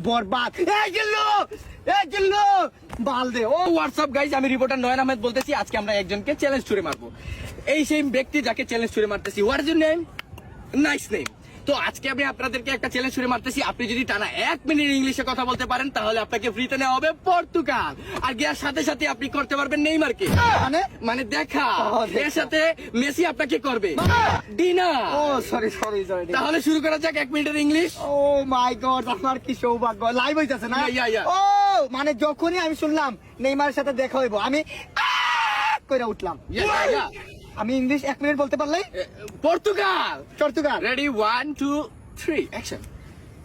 বরবাদ। এই জিল্লু বাল দে। ও WhatsApp guys, আমি reporter নয়ন আহমেদ বলতেছি। আজকে আমরা একজনকে চ্যালেঞ্জ ছুড়ে মারবো। এই সেই ব্যক্তি যাকে চ্যালেঞ্জ ছুড়ে মারতেছি। What is your name? Nice name. তো আজকে আমি আপনাদেরকে একটা চ্যালেঞ্জ ছুড়ে মারতেছি। আপনি যদি টানা 1 মিনিট ইংলিশে কথা বলতে পারেন তাহলে আপনাকে ফ্রিতে নেওয়া হবে পর্তুগাল। আর গিয়ার সাথে সাথে আপনি করতে পারবেন নেইমারকে। মানে দেখা এর সাথে মেসি আপনাকে করবে ডিনার। ও সরি। তাহলে শুরু করা যাক 1 মিনিটের ইংলিশ। ও মাই গড, আমার কি সৌভাগ্য। লাইভ হইতাছে না? Yeah. ও মানে যখনই আমি শুনলাম নেইমারের সাথে দেখা হইব, আমি কইরা উঠলাম। Yeah. আমি ইংলিশ 1 মিনিট বলতে পারলাই Portugal. Portugal. Ready 1 2 3 action.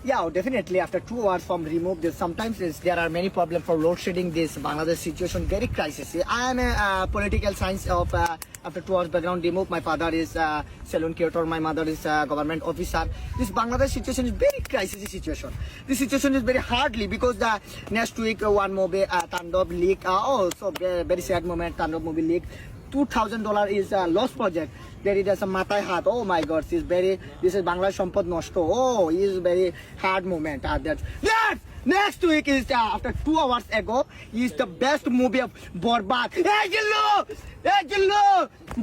Yeah, definitely. After 2 hours from remove this, sometimes there are many problems for load shedding. This Bangladesh situation very crisis. I am a political science of after 2 hours background remove. My father is salon curator. My mother is government officer. This Bangladesh situation is very crisis situation. This situation is very hardly because the next week one movie Tandov leak. So very sad moment. Tandov movie leak. $2,000 is a lost project. There is a matai hat. Oh my God, this is Bangladesh Sampad Noshto. Oh, is very hard moment. Next week is after 2 hours ago is the best movie of Borbad. Hey Jillu,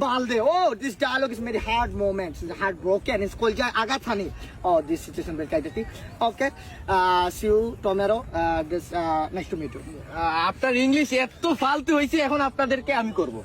Balde. Oh, this dialogue is very hard moment. It's heartbroken. It's Kolja Agathani. Oh, this situation very kind. Okay, see you tomorrow. Nice to meet you. আপনার English এত ফালতু হয়েছে, এখন আপনাদেরকে আমি করব।